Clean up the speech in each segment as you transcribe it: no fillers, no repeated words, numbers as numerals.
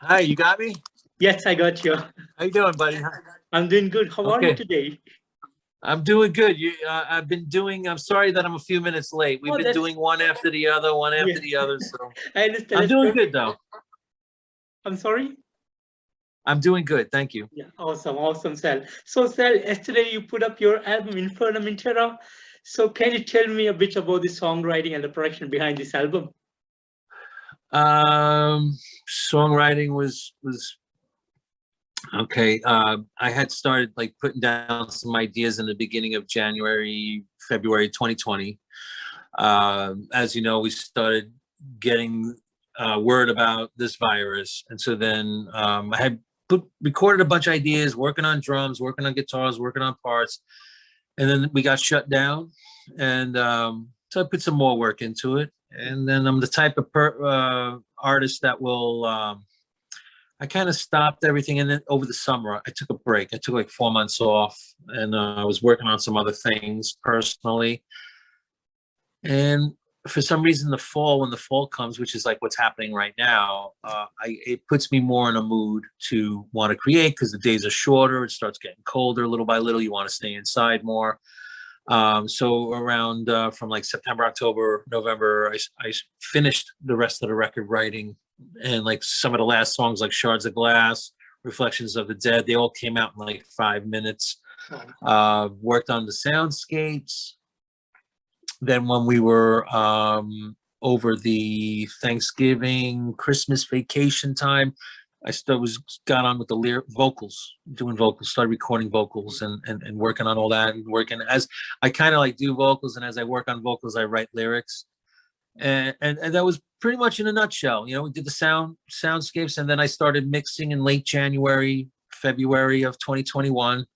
Hi, you got me? Yes, I got you. How you doing, buddy? I'm doing good. How are you today? I'm doing good. I've been doing. I'm sorry that I'm a few minutes late. We've been doing one after the other, So I understand. I'm doing good, though. I'm sorry. I'm doing good. Thank you. Yeah, awesome, Sal. So, Sal, yesterday you put up your album Infernum In Terra. So, can you tell me a bit about the songwriting and the production behind this album? Songwriting was okay. I had started like putting down some ideas in the beginning of February 2020. As you know, we started getting word about this virus, and so then I had recorded a bunch of ideas, working on drums, working on guitars, working on parts, and then we got shut down, and so I put some more work into it. And then I'm the type of artist that will. I kind of stopped everything, and then over the summer, I took a break. I took like 4 months off, and I was working on some other things personally. And for some reason, when the fall comes, which is like what's happening right now, it puts me more in a mood to want to create because the days are shorter. It starts getting colder little by little. You want to stay inside more. So around from like September, October, November, I finished the rest of the record writing, and like some of the last songs like Shards of Glass, Reflections of the Dead, they all came out in like 5 minutes. Worked on the soundscapes. Then when we were over the Thanksgiving, Christmas vacation time, I got on with the vocals, doing vocals, started recording vocals and working on all that, and working as I kind of like do vocals, and as I work on vocals, I write lyrics. And that was pretty much in a nutshell. We did the soundscapes, and then I started mixing in late January, February of 2021.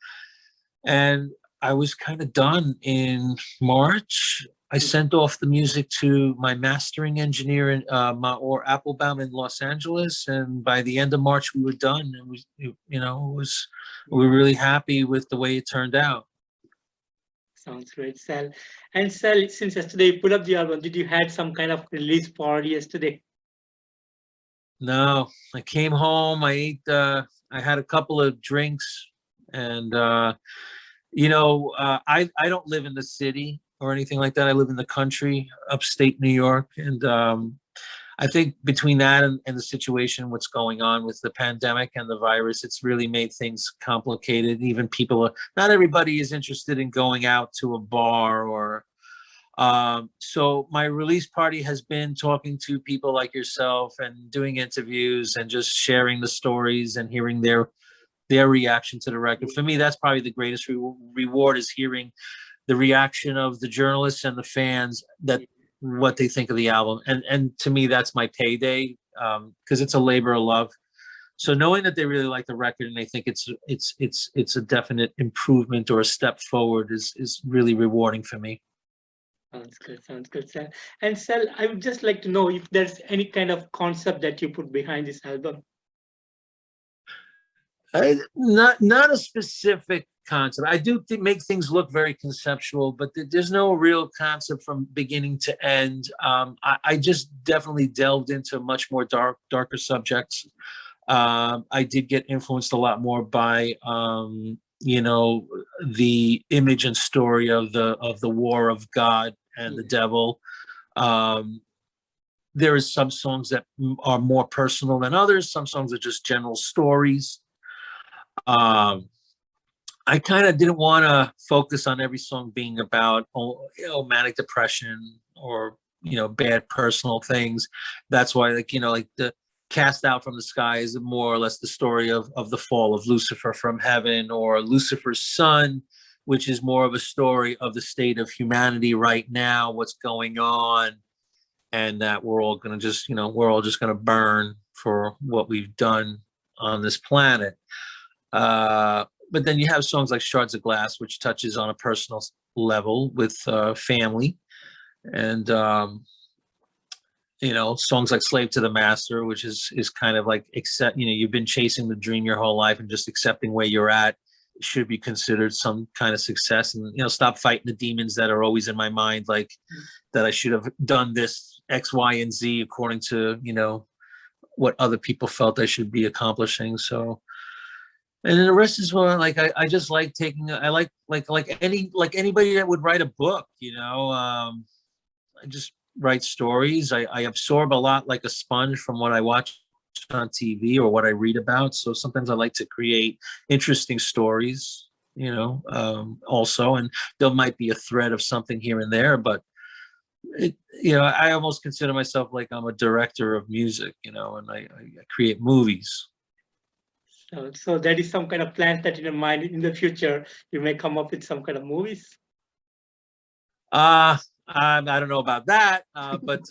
And I was kind of done in March. I sent off the music to my mastering engineer in Maor Applebaum in Los Angeles, and by the end of March we were done. And we were really happy with the way it turned out. Sounds great, Sal. And Sal, since yesterday you put up the album, did you had some kind of release party yesterday? No, I came home. I ate. I had a couple of drinks, and I don't live in the city or anything like that. I live in the country, upstate New York, and I think between that and the situation, what's going on with the pandemic and the virus, it's really made things complicated. Even not everybody is interested in going out to a bar or. So my release party has been talking to people like yourself and doing interviews and just sharing the stories and hearing their reaction to the record. For me, that's probably the greatest reward, is hearing the reaction of the journalists and the fans, what they think of the album. And to me, that's my payday, because it's a labor of love. So knowing that they really like the record and they think it's a definite improvement or a step forward is really rewarding for me. Sounds good, Sal. And Sal, I would just like to know if there's any kind of concept that you put behind this album. Not a specific concept. I do make things look very conceptual, but there's no real concept from beginning to end. I just definitely delved into much more darker subjects. I did get influenced a lot more by the image and story of the war of God and the devil. There is some songs that are more personal than others. Some songs are just general stories. I kind of didn't want to focus on every song being about manic depression or bad personal things. That's why like the Cast Out from the Sky is more or less the story of the fall of Lucifer from heaven, or Lucifer's Son, which is more of a story of the state of humanity right now, what's going on, and that we're all going to just going to burn for what we've done on this planet. But then you have songs like Shards of Glass, which touches on a personal level with family, and songs like Slave to the Master, which is kind of like you've been chasing the dream your whole life, and just accepting where you're at should be considered some kind of success, and stop fighting the demons that are always in my mind, like that I should have done this X, Y, and Z according to what other people felt I should be accomplishing. So, and then the rest is more like I just like taking. I like anybody that would write a book. I just write stories. I absorb a lot like a sponge from what I watch on TV or what I read about. So sometimes I like to create interesting stories, also, and there might be a thread of something here and there, but I almost consider myself like I'm a director of music, and I create movies. So that is some kind of plans that in your mind in the future you may come up with some kind of movies. I don't know about that, but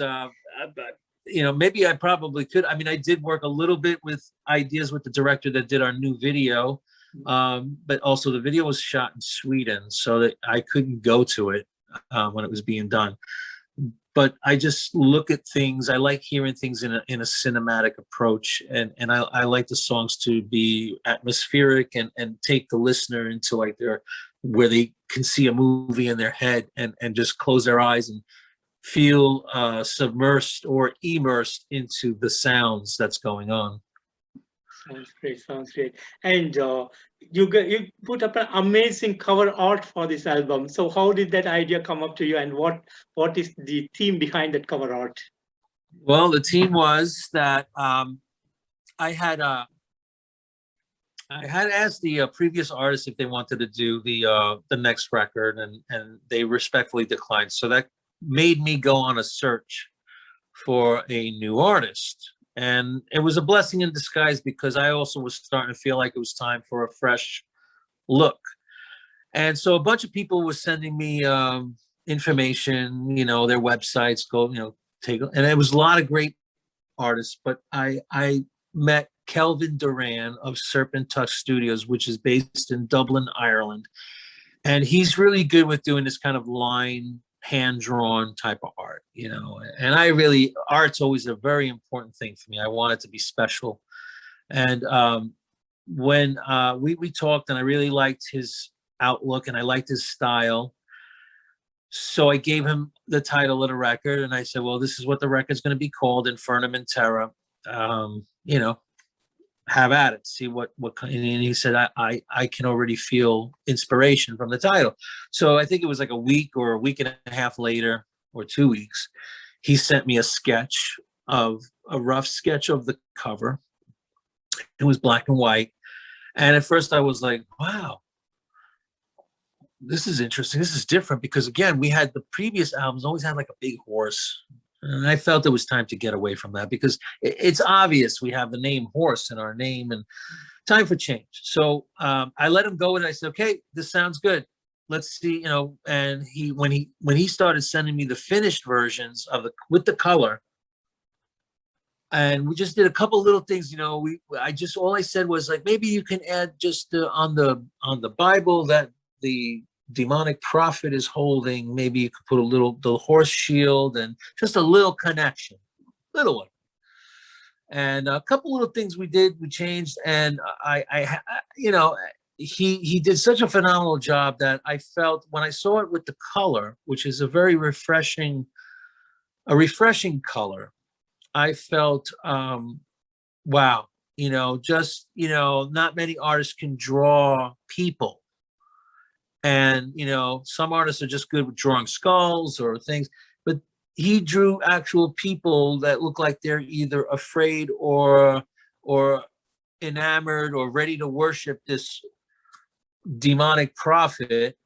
maybe I probably could. I mean, I did work a little bit with ideas with the director that did our new video, but also the video was shot in Sweden, so that I couldn't go to it when it was being done. But I just look at things. I like hearing things in a cinematic approach, and I like the songs to be atmospheric and take the listener into like where they can see a movie in their head and just close their eyes and feel submersed or immersed into the sounds that's going on. Sounds great. Sounds great. And you put up an amazing cover art for this album. So how did that idea come up to you, and what is the theme behind that cover art? Well, the theme was that I had asked the previous artists if they wanted to do the next record, and they respectfully declined. So that made me go on a search for a new artist. And it was a blessing in disguise because I also was starting to feel like it was time for a fresh look. And so a bunch of people were sending me information, their websites, take, and it was a lot of great artists, but I met Kelvin Duran of Serpent Touch Studios, which is based in Dublin, Ireland. And he's really good with doing this kind of line, hand-drawn type of art, and art's always a very important thing for me. I want it to be special. And when we talked, and I really liked his outlook and I liked his style, so I gave him the title of the record, and I said, well, this is what the record's going to be called, Infernum In Terra. Have at it, see what and he said, I can already feel inspiration from the title. So I think it was like a week or a week and a half later, or 2 weeks, he sent me a rough sketch of the cover. It was black and white, and at first I was like, wow, this is interesting, this is different, because again, we had the previous albums always had like a big horse. And I felt it was time to get away from that, because it's obvious we have the name horse in our name, and time for change. So I let him go, and I said, okay, this sounds good. Let's see, and when he started sending me the finished versions with the color, and we just did a couple little things, all I said was like, maybe you can add just on the Bible that the demonic prophet is holding, maybe you could put the horse shield, and just a little connection, little one. And a couple little things we changed, and he did such a phenomenal job that I felt when I saw it with the color, which is a very refreshing color, I felt wow, not many artists can draw people. And, some artists are just good with drawing skulls or things, but he drew actual people that look like they're either afraid or enamored or ready to worship this demonic prophet.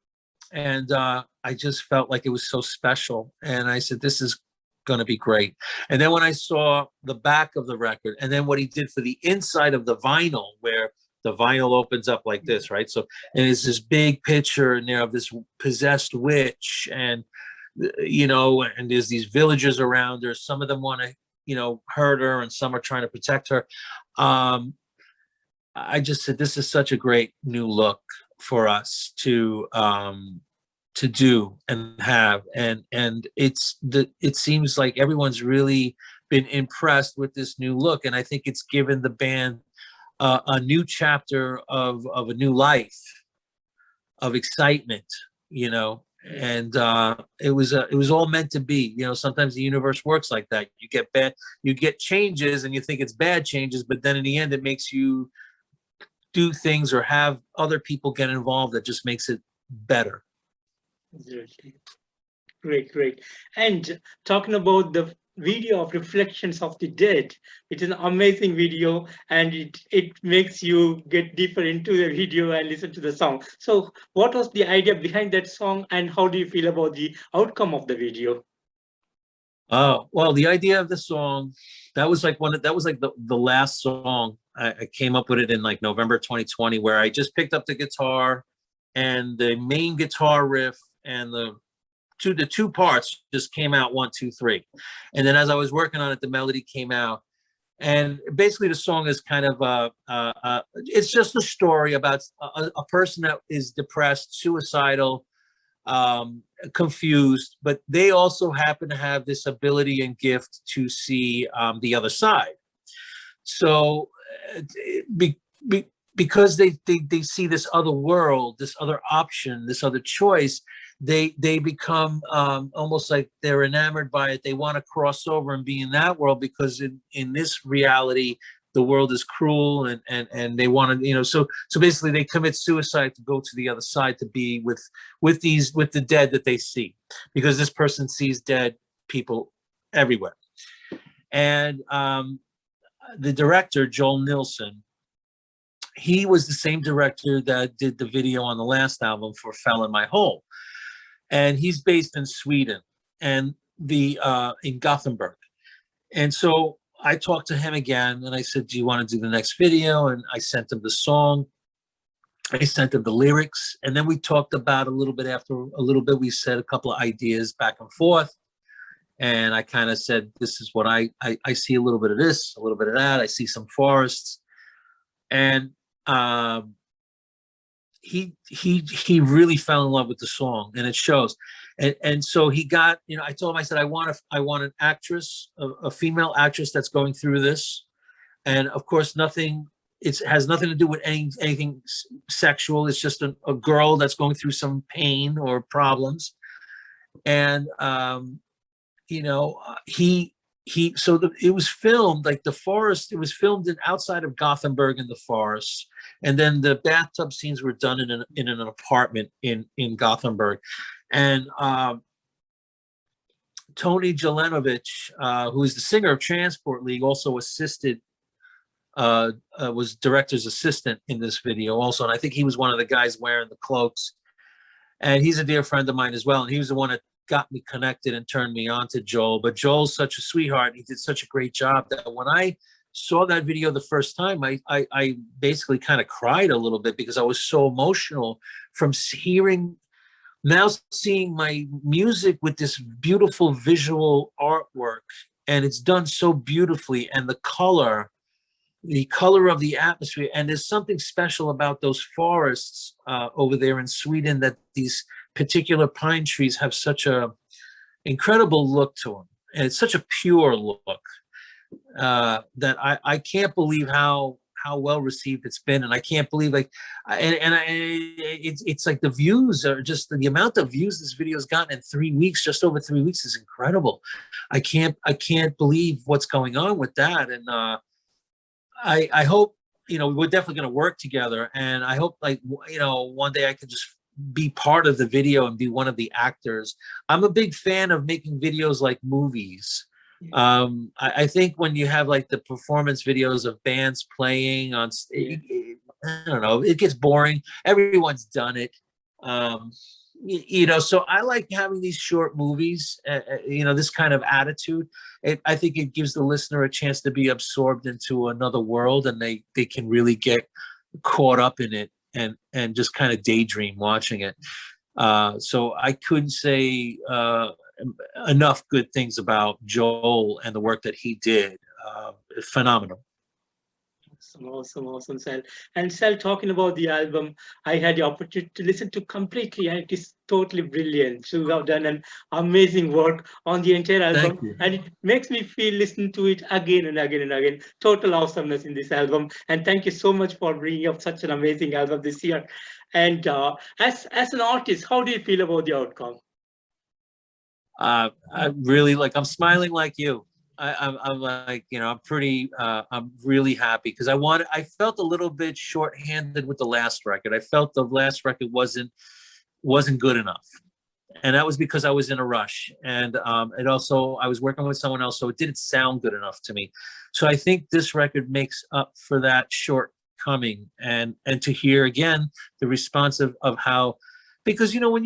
And I just felt like it was so special. And I said, this is going to be great. And then when I saw the back of the record, and then what he did for the inside of the vinyl, where the vinyl opens up like this, right? So, and it's this big picture in there of this possessed witch, and and there's these villagers around her. Some of them want to, hurt her, and some are trying to protect her. I just said, this is such a great new look for us to do and have, and it seems like everyone's really been impressed with this new look, and I think it's given the band a new chapter of a new life, of excitement, And it was all meant to be. You know, sometimes the universe works like that. You get changes, and you think it's bad changes, but then in the end, it makes you do things or have other people get involved that just makes it better. Absolutely. Great, great. And talking about the video of Reflections of the Dead, it is an amazing video, and it makes you get deeper into the video and listen to the song. So what was the idea behind that song, and how do you feel about the outcome of the video? Oh, well, the idea of the song, that was like the last song. I came up with it in like November 2020, where I just picked up the guitar and the main guitar riff and the two parts just came out, 1, 2, 3. And then as I was working on it, the melody came out. And basically the song is kind of it's just a story about a person that is depressed, suicidal, confused, but they also happen to have this ability and gift to see the other side. So be, because they see this other world, this other option, this other choice, they become almost like they're enamored by it. They want to cross over and be in that world, because in this reality, the world is cruel, and they want to, you know, so basically they commit suicide to go to the other side, to be with the dead that they see, because this person sees dead people everywhere. And the director, Joel Nilsson, he was the same director that did the video on the last album for Fell in My Hole. And he's based in Sweden, and in Gothenburg. And so I talked to him again, and I said, do you want to do the next video? And I sent him the song. I sent him the lyrics. And then we talked about a little bit. After a little bit, we said a couple of ideas back and forth. And I kind of said, this is what I see, a little bit of this, a little bit of that. I see some forests. And he really fell in love with the song, and it shows. And so he got, you know, I told him, I said, I want an actress, a female actress that's going through this. And of course, it has nothing to do with anything sexual. It's just a girl that's going through some pain or problems. And, you know, it was filmed, like the forest, it was filmed outside of Gothenburg in the forest. And then the bathtub scenes were done in an apartment in Gothenburg. And Tony Jelenovich, who is the singer of Transport League, also assisted, was director's assistant in this video also. And I think he was one of the guys wearing the cloaks. And he's a dear friend of mine as well. And he was the one that got me connected and turned me on to Joel. But Joel's such a sweetheart. And he did such a great job that when I saw that video the first time, I basically kind of cried a little bit, because I was so emotional from seeing my music with this beautiful visual artwork, and it's done so beautifully, and the color of the atmosphere. And there's something special about those forests over there in Sweden, that these particular pine trees have such a incredible look to them, and it's such a pure look that I can't believe how well received it's been. And I can't believe, like, it's like the views are just, the amount of views this video has gotten in 3 weeks, just over 3 weeks, is incredible. I can't believe what's going on with that. And I hope, you know, we're definitely going to work together. And I hope, like, you know, one day I could just be part of the video and be one of the actors. I'm a big fan of making videos like movies. I think when you have like the performance videos of bands playing on, I don't know, it gets boring. Everyone's done it. You know, so I like having these short movies, you know, this kind of attitude. I think it gives the listener a chance to be absorbed into another world, and they can really get caught up in it and just kind of daydream watching it. So I couldn't say enough good things about Joel and the work that he did. Phenomenal. Awesome, awesome, Sal. And Sal, talking about the album, I had the opportunity to listen to completely, and it is totally brilliant. You have done an amazing work on the entire Thank album, you. and it makes me feel listen to it again and again and again. Total awesomeness in this album, and thank you so much for bringing up such an amazing album this year. And as an artist, how do you feel about the outcome? I really like, I'm smiling like you. I'm like, I'm really happy because I felt a little bit shorthanded with the last record. I felt the last record wasn't good enough. And that was because I was in a rush. And it also, I was working with someone else, so it didn't sound good enough to me. So I think this record makes up for that shortcoming. And to hear again the response of how, because, when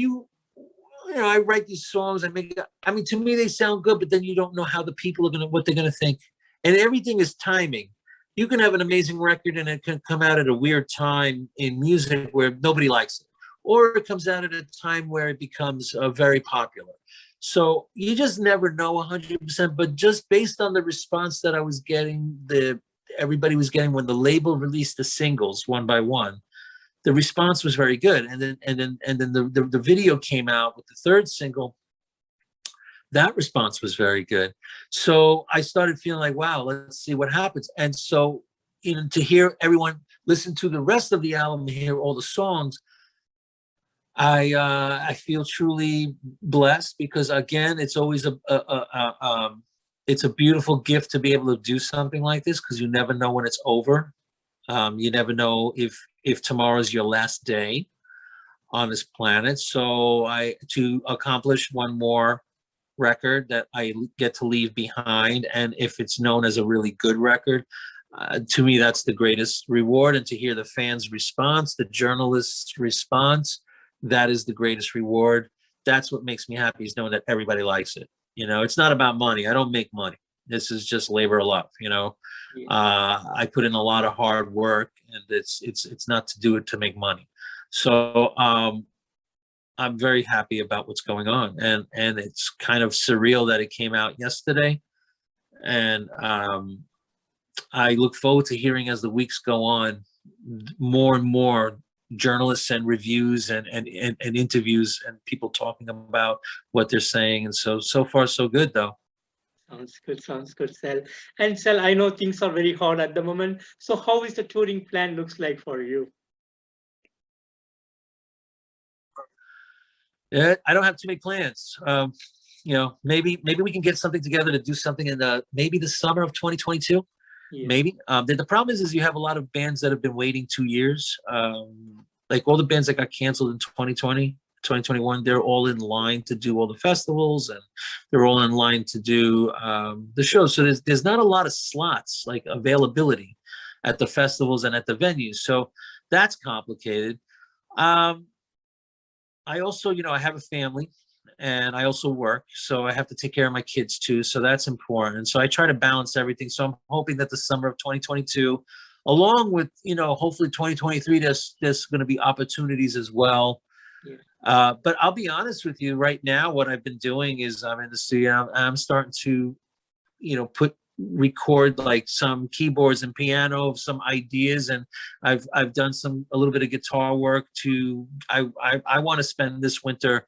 I write these songs. I mean, to me, they sound good, but then you don't know how the people are what they're gonna think, and everything is timing. You can have an amazing record, and it can come out at a weird time in music where nobody likes it, or it comes out at a time where it becomes very popular. So you just never know 100%. But just based on the response that I was getting, everybody was getting when the label released the singles one by one, the response was very good. And then the video came out with the third single. That response was very good. So I started feeling like, wow, let's see what happens. And so, to hear everyone listen to the rest of the album, hear all the songs, I feel truly blessed, because again, it's always it's a beautiful gift to be able to do something like this, because you never know when it's over. You never know if tomorrow's your last day on this planet. So to accomplish one more record that I get to leave behind, and if it's known as a really good record, to me, that's the greatest reward. And to hear the fans' response, the journalists' response, that is the greatest reward. That's what makes me happy, is knowing that everybody likes it. It's not about money. I don't make money. This is just labor of love. I put in a lot of hard work, and it's not to do it to make money. So I'm very happy about what's going on, and it's kind of surreal that it came out yesterday. And I look forward to hearing, as the weeks go on, more and more journalists and reviews and interviews, and people talking about what they're saying. And so far so good, though. Sounds good, Sal. And Sal, I know things are very hard at the moment. So how is the touring plan looks like for you? Yeah, I don't have too many plans. Maybe we can get something together to do something in maybe the summer of 2022. Yeah. Maybe. The problem is you have a lot of bands that have been waiting 2 years. Like all the bands that got canceled in 2020, 2021, they're all in line to do all the festivals, and they're all in line to do the shows. So there's not a lot of slots, like availability at the festivals and at the venues. So that's complicated. I also, I have a family, and I also work, so I have to take care of my kids too. So that's important. So I try to balance everything. So I'm hoping that the summer of 2022, along with, hopefully 2023, there's going to be opportunities as well. Yeah. But I'll be honest with you, right now, what I've been doing is I'm in the studio. I'm starting to, record like some keyboards and piano, some ideas, and I've done a little bit of guitar work. I want to spend this winter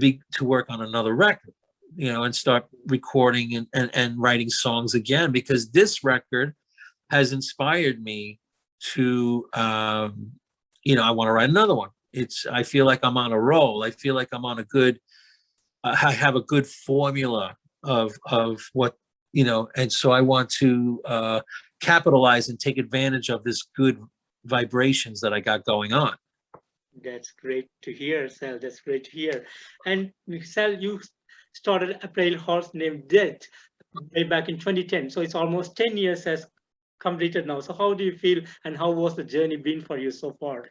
to work on another record, and start recording and writing songs again, because this record has inspired me to I want to write another one. I feel like I'm on a roll. I feel like I'm on a good I have a good formula of what, and so I want to capitalize and take advantage of this good vibrations that I got going on. That's great to hear, Sal. That's great to hear. And Sal, you started a pale horse named Death way back in 2010. So it's almost 10 years has completed now. So how do you feel, and how was the journey been for you so far?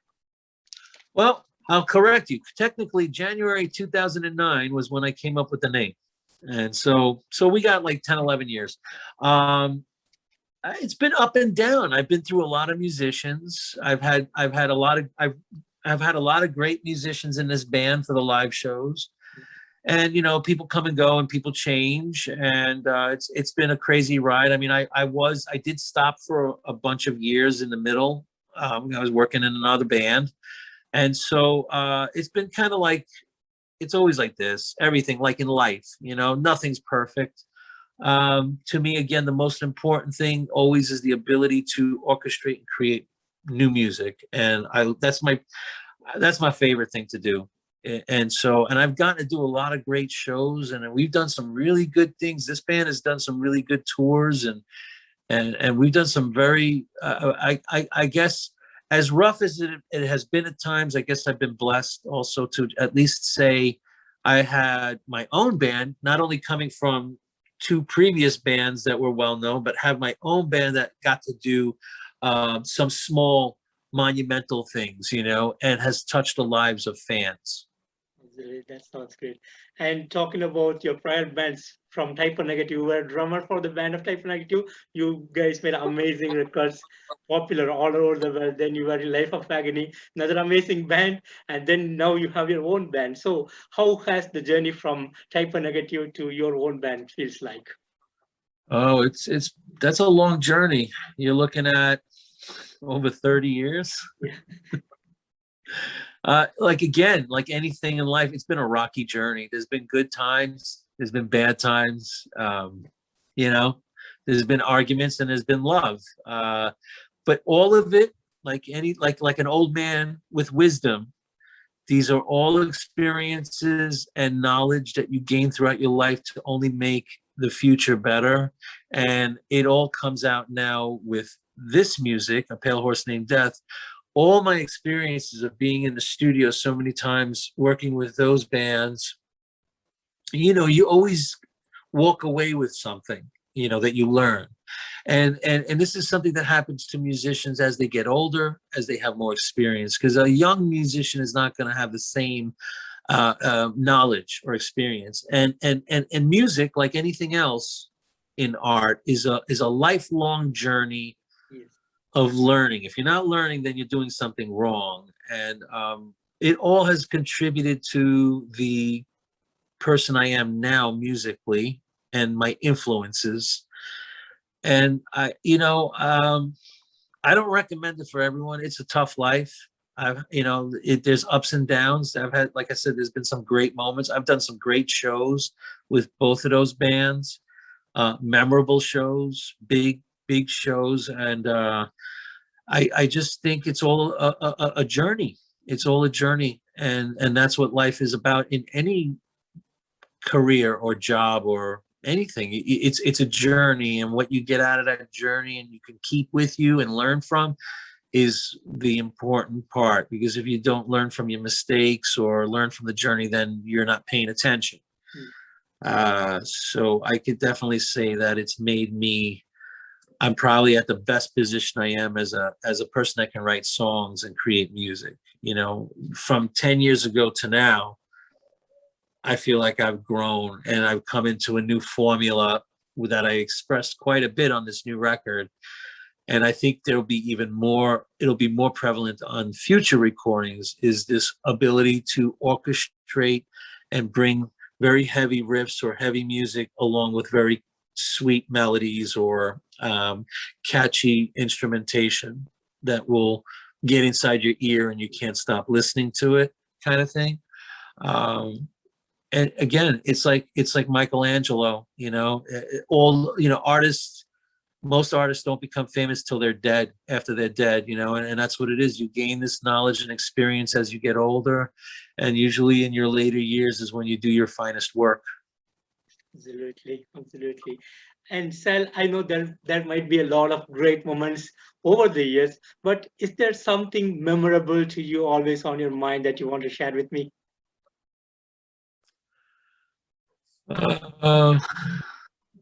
Well, I'll correct you. Technically, January 2009 was when I came up with the name. And so we got like 10, 11 years. It's been up and down. I've been through a lot of musicians. I've had a lot of great musicians in this band for the live shows. and you know, people come and go and people change, and it's been a crazy ride. I mean, I did stop for a bunch of years in the middle. I was working in another band, and so it's been kind of like, it's always like this, everything like in life, you know, nothing's perfect. To me, again, the most important thing always is the ability to orchestrate and create new music, and that's my favorite thing to do. And so, and I've gotten to do a lot of great shows, and we've done some really good things. This band has done some really good tours, and we've done some very I guess, as rough as it has been at times, I guess I've been blessed also to at least say I had my own band, not only coming from two previous bands that were well known, but have my own band that got to do some small monumental things, you know, and has touched the lives of fans. That sounds great. And talking about your prior bands from Type O Negative, you were a drummer for the band of Type O Negative. You guys made amazing records, popular all over the world. Then you were in Life of Agony, another amazing band, and then now you have your own band. So how has the journey from Type O Negative to your own band feels like? Oh, it's that's a long journey. You're looking at over 30 years. Yeah. Like, again, like anything in life, it's been a rocky journey. There's been good times, there's been bad times. You know, there's been arguments and there's been love. But all of it, like an old man with wisdom, these are all experiences and knowledge that you gain throughout your life to only make the future better. And it all comes out now with this music, A Pale Horse Named Death. All my experiences of being in the studio so many times, working with those bands, you know, you always walk away with something, you know, that you learn. And this is something that happens to musicians as they get older, as they have more experience, because a young musician is not going to have the same knowledge or experience. And music, like anything else in art, is a lifelong journey of learning. If you're not learning, then you're doing something wrong. And it all has contributed to the person I am now musically and my influences. And you know, I don't recommend it for everyone. It's a tough life. You know, there's ups and downs. I've had, like I said, there's been some great moments. I've done some great shows with both of those bands, memorable shows, big shows. And I just think it's all a journey. It's all a journey. And that's what life is about in any career or job or anything. It's a journey, and what you get out of that journey and you can keep with you and learn from is the important part. Because if you don't learn from your mistakes or learn from the journey, then you're not paying attention. So I could definitely say that it's made me, I'm probably at the best position I am as a person that can write songs and create music. You know, from 10 years ago to now, I feel like I've grown and I've come into a new formula that I expressed quite a bit on this new record. And I think there'll be even more, it'll be more prevalent on future recordings, is this ability to orchestrate and bring very heavy riffs or heavy music along with very sweet melodies or catchy instrumentation that will get inside your ear and you can't stop listening to it, kind of thing. And again, it's like Michelangelo, you know, all, you know, most artists don't become famous till they're dead, after they're dead, you know, and that's what it is. You gain this knowledge and experience as you get older, and usually in your later years is when you do your finest work. Absolutely, absolutely. And Sal, I know there might be a lot of great moments over the years, but is there something memorable to you always on your mind that you want to share with me?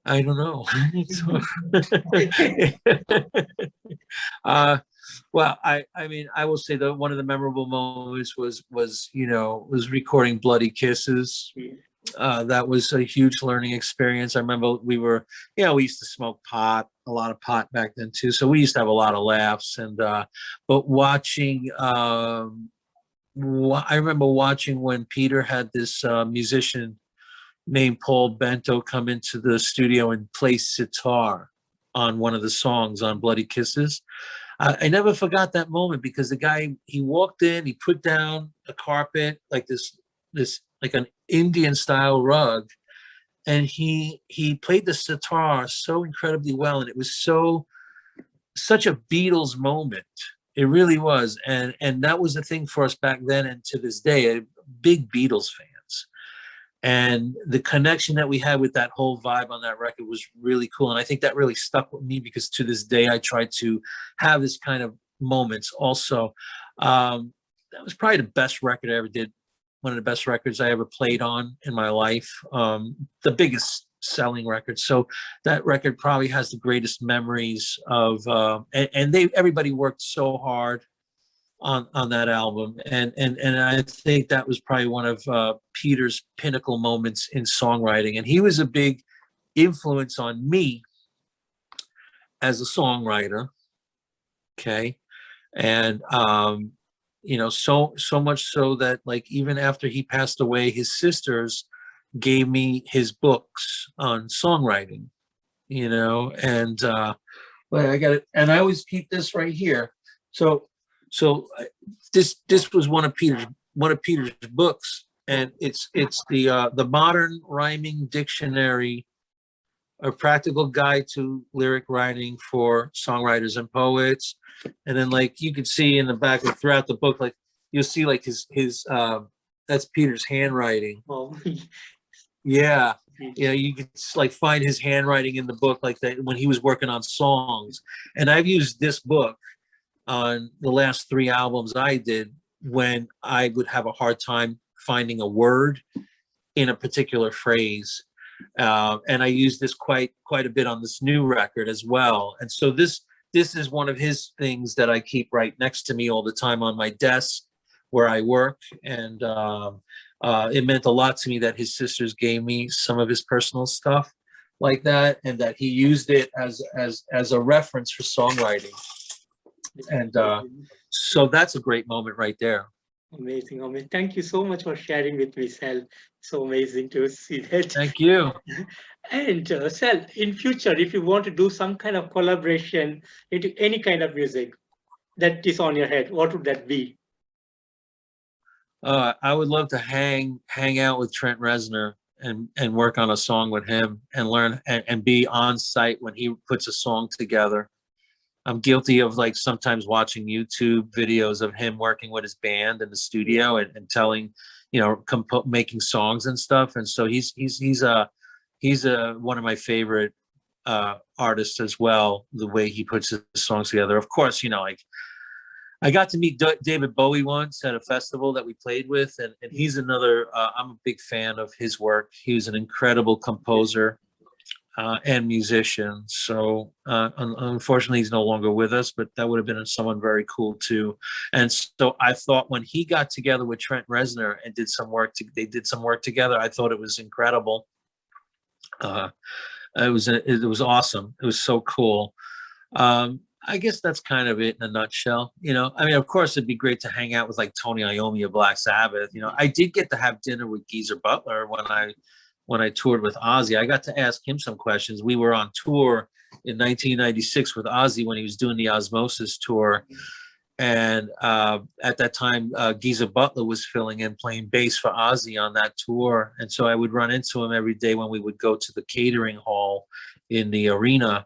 I don't know. Well, I mean, I will say that one of the memorable moments was you know, was recording Bloody Kisses. That was a huge learning experience. I remember we used to smoke pot, a lot of pot back then too. So we used to have a lot of laughs. And but watching, I remember watching when Peter had this musician made Paul Bento come into the studio and play sitar on one of the songs on Bloody Kisses. I never forgot that moment, because the guy, he walked in, he put down a carpet, like this like an Indian style rug, and he played the sitar so incredibly well, and it was such a Beatles moment. It really was, and that was the thing for us back then, and to this day, big Beatles fans. And the connection that we had with that whole vibe on that record was really cool. And I think that really stuck with me, because to this day, I try to have this kind of moments also. That was probably the best record I ever did. One of the best records I ever played on in my life. The biggest selling record. So that record probably has the greatest memories of, and everybody worked so hard on that album, and I think that was probably one of Peter's pinnacle moments in songwriting, and he was a big influence on me as a songwriter. Okay, and you know, so much so that, like, even after he passed away, his sisters gave me his books on songwriting. You know, and but I got it, and I always keep this right here. So this was one of Peter's books, and it's the Modern Rhyming Dictionary, a practical guide to lyric writing for songwriters and poets. And then, like, you could see in the back, like, throughout the book, like, you'll see like his that's Peter's handwriting. Oh. Yeah. You know, you could like find his handwriting in the book, like that when he was working on songs. And I've used this book on the last 3 albums I did when I would have a hard time finding a word in a particular phrase. And I use this quite a bit on this new record as well. And so this is one of his things that I keep right next to me all the time on my desk where I work. And it meant a lot to me that his sisters gave me some of his personal stuff like that, and that he used it as a reference for songwriting. And so that's a great moment right there. Amazing, amazing. Thank you so much for sharing with me, Sal. So amazing to see that. Thank you. And Sal, in future, if you want to do some kind of collaboration into any kind of music that is on your head, what would that be? I would love to hang out with Trent Reznor and work on a song with him, and learn and be on site when he puts a song together. I'm guilty of, like, sometimes watching YouTube videos of him working with his band in the studio and telling, you know, making songs and stuff. And so he's one of my favorite artists as well, the way he puts his songs together. Of course, you know, like, I got to meet David Bowie once at a festival that we played with, and he's another, I'm a big fan of his work. He was an incredible composer and musician. So unfortunately, he's no longer with us, but that would have been someone very cool too. And so I thought when he got together with Trent Reznor and did some work, they did some work together, I thought it was incredible. It was awesome. It was so cool. I guess that's kind of it in a nutshell. You know, I mean, of course, it'd be great to hang out with, like, Tony Iommi of Black Sabbath. You know, I did get to have dinner with Geezer Butler when I toured with Ozzy. I got to ask him some questions. We were on tour in 1996 with Ozzy when he was doing the Osmosis tour. And at that time, Geezer Butler was filling in, playing bass for Ozzy on that tour. And so I would run into him every day when we would go to the catering hall in the arena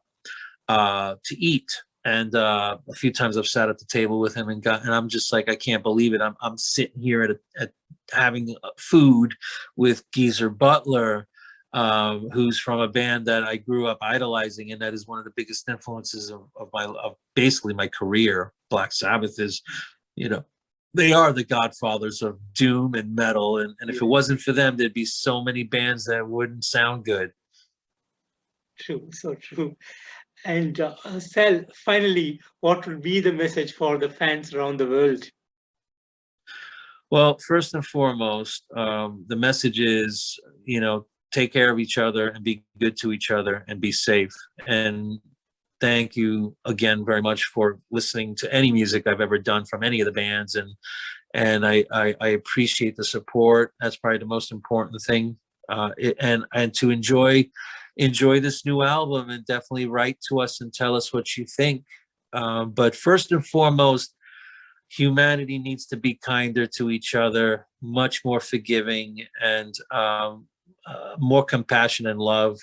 to eat. And a few times I've sat at the table with him and I'm just like, I can't believe it. I'm sitting here at having food with Geezer Butler, who's from a band that I grew up idolizing, and that is one of the biggest influences of basically my career. Black Sabbath is, you know, they are the godfathers of doom and metal, and if it wasn't for them, there'd be so many bands that wouldn't sound good. True, so true. And Sal, finally, what would be the message for the fans around the world? Well, first and foremost, the message is, you know, take care of each other and be good to each other and be safe. And thank you again very much for listening to any music I've ever done from any of the bands. And I appreciate the support. That's probably the most important thing and to enjoy this new album, and definitely write to us and tell us what you think. But first and foremost, humanity needs to be kinder to each other, much more forgiving, and more compassion and love.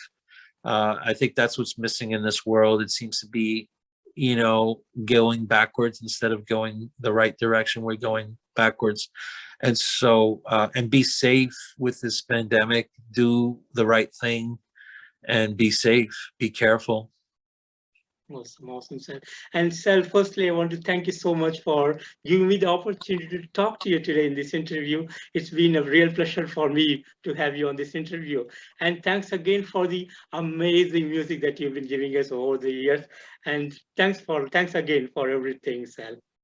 I think that's what's missing in this world. It seems to be, going backwards instead of going the right direction. We're going backwards. And so, and be safe with this pandemic, do the right thing and be safe, be careful. Awesome, awesome, Sal. And Sal, firstly, I want to thank you so much for giving me the opportunity to talk to you today in this interview. It's been a real pleasure for me to have you on this interview. And thanks again for the amazing music that you've been giving us over the years. And thanks again for everything, Sal.